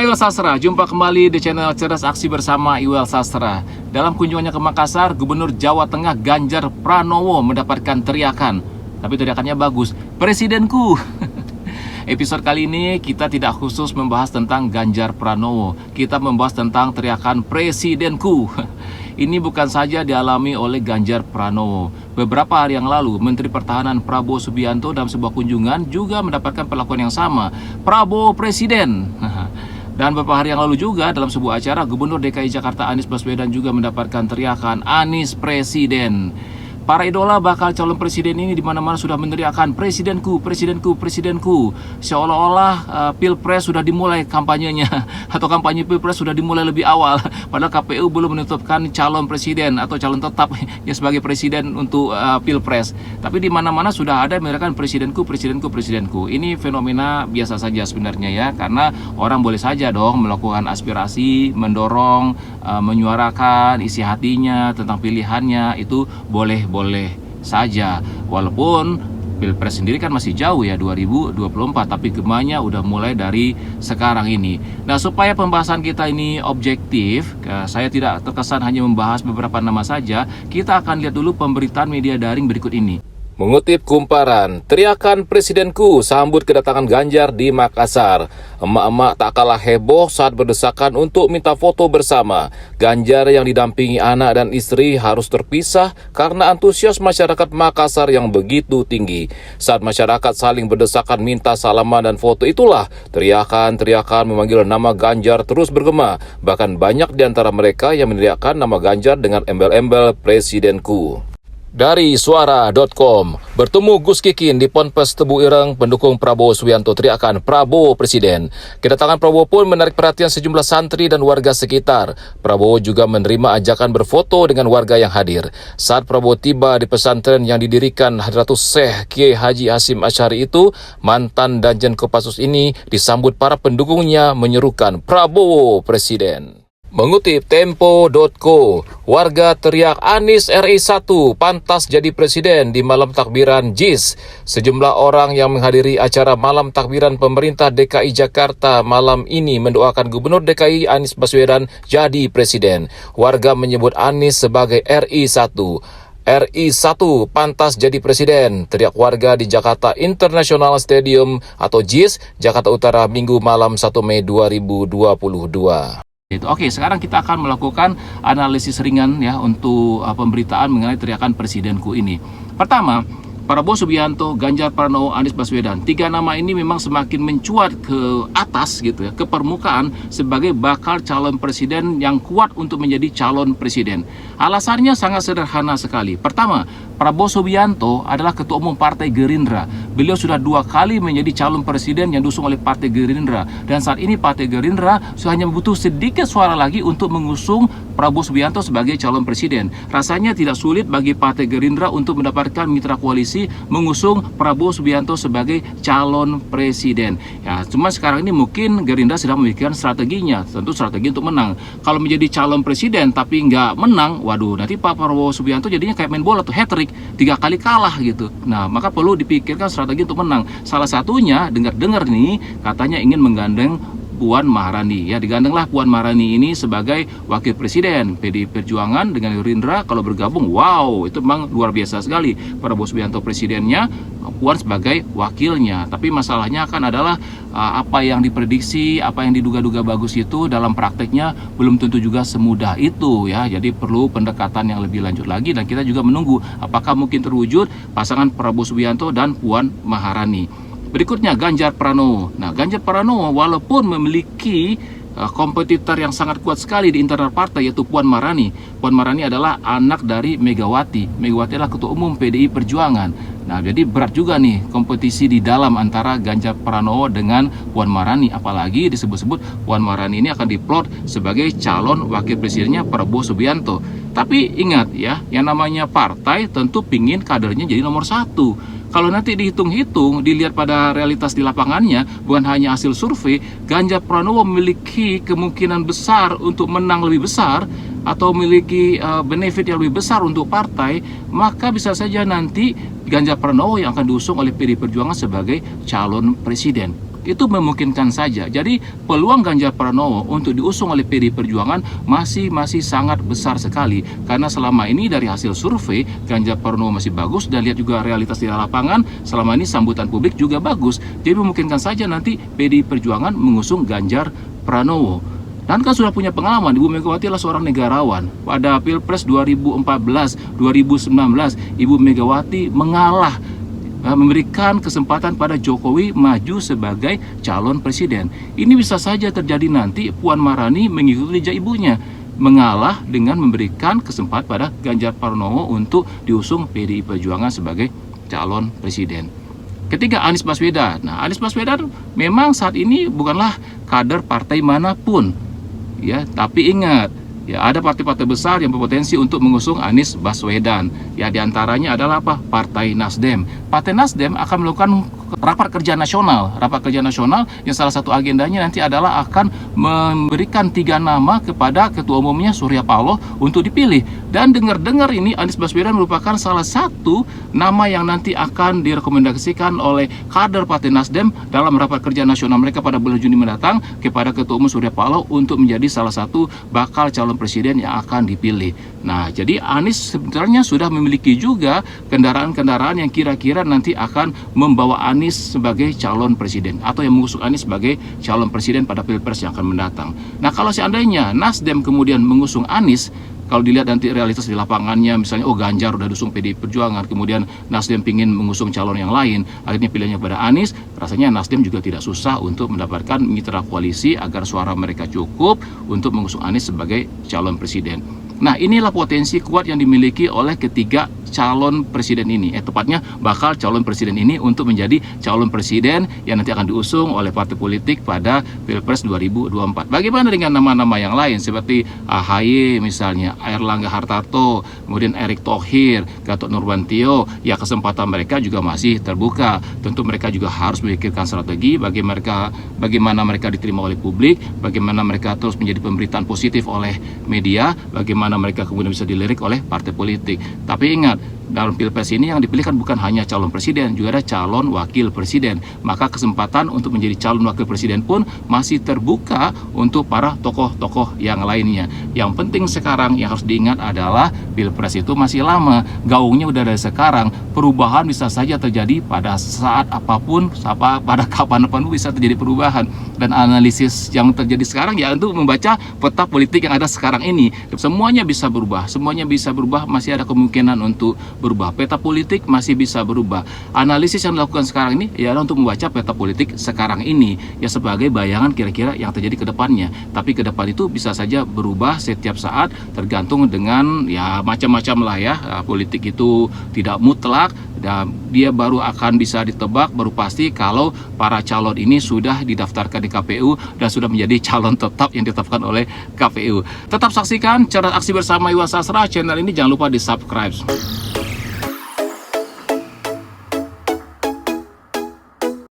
Hai Iwel Sastra, jumpa kembali di channel Cerdas Aksi bersama Iwel Sastra. Dalam kunjungannya ke Makassar, Gubernur Jawa Tengah Ganjar Pranowo mendapatkan teriakan. Tapi teriakannya bagus, Presidenku. Episode kali ini kita tidak khusus membahas tentang Ganjar Pranowo. Kita membahas tentang teriakan Presidenku. Ini bukan saja dialami oleh Ganjar Pranowo. Beberapa hari yang lalu, Menteri Pertahanan Prabowo Subianto dalam sebuah kunjungan juga mendapatkan perlakuan yang sama. Prabowo Presiden. Dan beberapa hari yang lalu juga dalam sebuah acara, Gubernur DKI Jakarta Anies Baswedan juga mendapatkan teriakan Anies Presiden. Para idola bakal calon presiden ini di mana-mana sudah meneriakkan Presidenku, Presidenku, Presidenku. Seolah-olah Pilpres sudah dimulai kampanyenya atau kampanye Pilpres sudah dimulai lebih awal. Padahal KPU belum menetapkan calon presiden atau calon tetap ya sebagai presiden untuk Pilpres. Tapi di mana-mana sudah ada meneriakkan Presidenku, Presidenku, Presidenku. Ini fenomena biasa saja sebenarnya ya, karena orang boleh saja dong melakukan aspirasi, mendorong, menyuarakan isi hatinya tentang pilihannya, itu boleh saja. Walaupun Pilpres sendiri kan masih jauh ya, 2024, tapi gemanya udah mulai dari sekarang ini. Nah, supaya pembahasan kita ini objektif, saya tidak terkesan hanya membahas beberapa nama saja, kita akan lihat dulu pemberitaan media daring berikut ini. Mengutip Kumparan, teriakan Presidenku sambut kedatangan Ganjar di Makassar. Emak-emak tak kalah heboh saat berdesakan untuk minta foto bersama. Ganjar yang didampingi anak dan istri harus terpisah karena antusias masyarakat Makassar yang begitu tinggi. Saat masyarakat saling berdesakan minta salaman dan foto, itulah teriakan-teriakan memanggil nama Ganjar terus bergema. Bahkan banyak di antara mereka yang meneriakkan nama Ganjar dengan embel-embel Presidenku. Dari suara.com, bertemu Gus Kikin di Ponpes Tebu Ireng, pendukung Prabowo Subianto teriakan Prabowo Presiden. Kedatangan Prabowo pun menarik perhatian sejumlah santri dan warga sekitar. Prabowo juga menerima ajakan berfoto dengan warga yang hadir. Saat Prabowo tiba di pesantren yang didirikan Hadratus Syekh Kiai Haji Hasyim Asy'ari itu, mantan Danjen Kopassus ini disambut para pendukungnya menyerukan Prabowo Presiden. Mengutip Tempo.co, warga teriak Anies RI 1 pantas jadi presiden di malam takbiran JIS. Sejumlah orang yang menghadiri acara malam takbiran pemerintah DKI Jakarta malam ini mendoakan Gubernur DKI Anies Baswedan jadi presiden. Warga menyebut Anies sebagai RI 1. RI 1 pantas jadi presiden, teriak warga di Jakarta International Stadium atau JIS, Jakarta Utara Minggu malam 1 Mei 2022. Oke, sekarang kita akan melakukan analisis ringan ya untuk pemberitaan mengenai teriakan Presidenku ini. Pertama, Prabowo Subianto, Ganjar Pranowo, Anies Baswedan. Tiga nama ini memang semakin mencuat ke atas gitu ya, ke permukaan sebagai bakal calon presiden yang kuat untuk menjadi calon presiden. Alasannya sangat sederhana sekali. Pertama, Prabowo Subianto adalah Ketua Umum Partai Gerindra. Beliau sudah 2 kali menjadi calon presiden yang diusung oleh Partai Gerindra. Dan saat ini Partai Gerindra hanya butuh sedikit suara lagi untuk mengusung Prabowo Subianto sebagai calon presiden. Rasanya tidak sulit bagi Partai Gerindra untuk mendapatkan mitra koalisi mengusung Prabowo Subianto sebagai calon presiden. Ya, cuma sekarang ini mungkin Gerindra sedang memikirkan strateginya, tentu strategi untuk menang. Kalau menjadi calon presiden tapi nggak menang, waduh, nanti Pak Prabowo Subianto jadinya kayak main bola tuh, hat-trick, 3 kali kalah gitu. Nah, maka perlu dipikirkan strategi untuk menang. Salah satunya, dengar-dengar nih, katanya ingin menggandeng Puan Maharani. Ya, digandenglah Puan Maharani ini sebagai wakil presiden PDI Perjuangan dengan Gerindra. Kalau bergabung, wow, itu memang luar biasa sekali. Prabowo Subianto presidennya, Puan sebagai wakilnya. Tapi masalahnya kan adalah apa yang diprediksi, apa yang diduga-duga bagus itu dalam prakteknya belum tentu juga semudah itu ya. Jadi perlu pendekatan yang lebih lanjut lagi, dan kita juga menunggu apakah mungkin terwujud pasangan Prabowo Subianto dan Puan Maharani. Berikutnya Ganjar Pranowo. Nah, Ganjar Pranowo walaupun memiliki kompetitor yang sangat kuat sekali di internal partai, yaitu Puan Maharani. Puan Maharani adalah anak dari Megawati. Megawati adalah Ketua Umum PDI Perjuangan. Nah, jadi berat juga nih kompetisi di dalam antara Ganjar Pranowo dengan Puan Maharani. Apalagi disebut-sebut Puan Maharani ini akan diplot sebagai calon wakil presidennya Prabowo Subianto. Tapi ingat ya, yang namanya partai tentu pingin kadernya jadi nomor 1. Kalau nanti dihitung-hitung, dilihat pada realitas di lapangannya, bukan hanya hasil survei, Ganjar Pranowo memiliki kemungkinan besar untuk menang lebih besar atau memiliki benefit yang lebih besar untuk partai, maka bisa saja nanti Ganjar Pranowo yang akan diusung oleh PDI Perjuangan sebagai calon presiden. itu memungkinkan saja. Jadi peluang Ganjar Pranowo untuk diusung oleh PDI Perjuangan masih sangat besar sekali, karena selama ini dari hasil survei Ganjar Pranowo masih bagus, dan lihat juga realitas di lapangan selama ini sambutan publik juga bagus. Jadi memungkinkan saja nanti PDI Perjuangan mengusung Ganjar Pranowo. Dan kan sudah punya pengalaman, Ibu Megawati adalah seorang negarawan. Pada Pilpres 2014, 2019, Ibu Megawati mengalah, memberikan kesempatan pada Jokowi maju sebagai calon presiden. Ini bisa saja terjadi nanti Puan Maharani mengikuti jejak ibunya, mengalah dengan memberikan kesempatan pada Ganjar Pranowo untuk diusung PDI Perjuangan sebagai calon presiden. Ketiga, Anies Baswedan. Nah, Anies Baswedan memang saat ini bukanlah kader partai manapun, ya, tapi ingat, ya, ada partai-partai besar yang berpotensi untuk mengusung Anies Baswedan. Ya, diantaranya adalah apa? Partai Nasdem. Partai Nasdem akan melakukan rapat kerja nasional. Rapat kerja nasional yang salah satu agendanya nanti adalah akan memberikan 3 nama kepada ketua umumnya Surya Paloh untuk dipilih. Dan dengar-dengar ini Anies Baswedan merupakan salah satu nama yang nanti akan direkomendasikan oleh kader Partai Nasdem dalam rapat kerja nasional mereka pada bulan Juni mendatang kepada ketua umum Surya Paloh untuk menjadi salah satu bakal calon presiden yang akan dipilih. Nah, jadi Anies sebenarnya sudah memiliki juga kendaraan-kendaraan yang kira-kira nanti akan membawa Anies sebagai calon presiden, atau yang mengusung Anies sebagai calon presiden pada Pilpres yang akan mendatang. Nah, kalau seandainya Nasdem kemudian mengusung Anies, kalau dilihat nanti realitas di lapangannya, misalnya Ganjar udah dusung PDI Perjuangan, kemudian Nasdem pingin mengusung calon yang lain, akhirnya pilihannya pada Anies, rasanya Nasdem juga tidak susah untuk mendapatkan mitra koalisi agar suara mereka cukup untuk mengusung Anies sebagai calon presiden. Nah, inilah potensi kuat yang dimiliki oleh ketiga calon presiden ini, tepatnya bakal calon presiden ini untuk menjadi calon presiden yang nanti akan diusung oleh partai politik pada Pilpres 2024. Bagaimana dengan nama-nama yang lain seperti AHY misalnya, Airlangga Hartarto, kemudian Erick Thohir, Gatot Nurmantio? Ya, kesempatan mereka juga masih terbuka. Tentu mereka juga harus memikirkan strategi bagaimana mereka diterima oleh publik, bagaimana mereka terus menjadi pemberitaan positif oleh media, bagaimana mereka kemudian bisa dilirik oleh partai politik. Tapi ingat, dalam Pilpres ini yang dipilih kan bukan hanya calon presiden, juga ada calon wakil presiden. Maka kesempatan untuk menjadi calon wakil presiden pun masih terbuka untuk para tokoh-tokoh yang lainnya. Yang penting sekarang yang harus diingat adalah Pilpres itu masih lama, gaungnya udah dari sekarang. Perubahan bisa saja terjadi pada saat apapun, pada kapan-kapan bisa terjadi perubahan. Dan analisis yang terjadi sekarang ya untuk membaca peta politik yang ada sekarang ini. Semuanya bisa berubah, masih ada kemungkinan untuk berubah. Peta politik masih bisa berubah. Analisis yang dilakukan sekarang ini ya untuk membaca peta politik sekarang ini ya sebagai bayangan kira-kira yang terjadi ke depannya. Tapi ke depan itu bisa saja berubah setiap saat, tergantung dengan ya macam-macam lah ya. Politik itu tidak mutlak, dan dia baru akan bisa ditebak, baru pasti kalau para calon ini sudah didaftarkan di KPU dan sudah menjadi calon tetap yang ditetapkan oleh KPU. Tetap saksikan Cerdas Aksi bersama Iwan Sastra, channel ini jangan lupa di subscribe.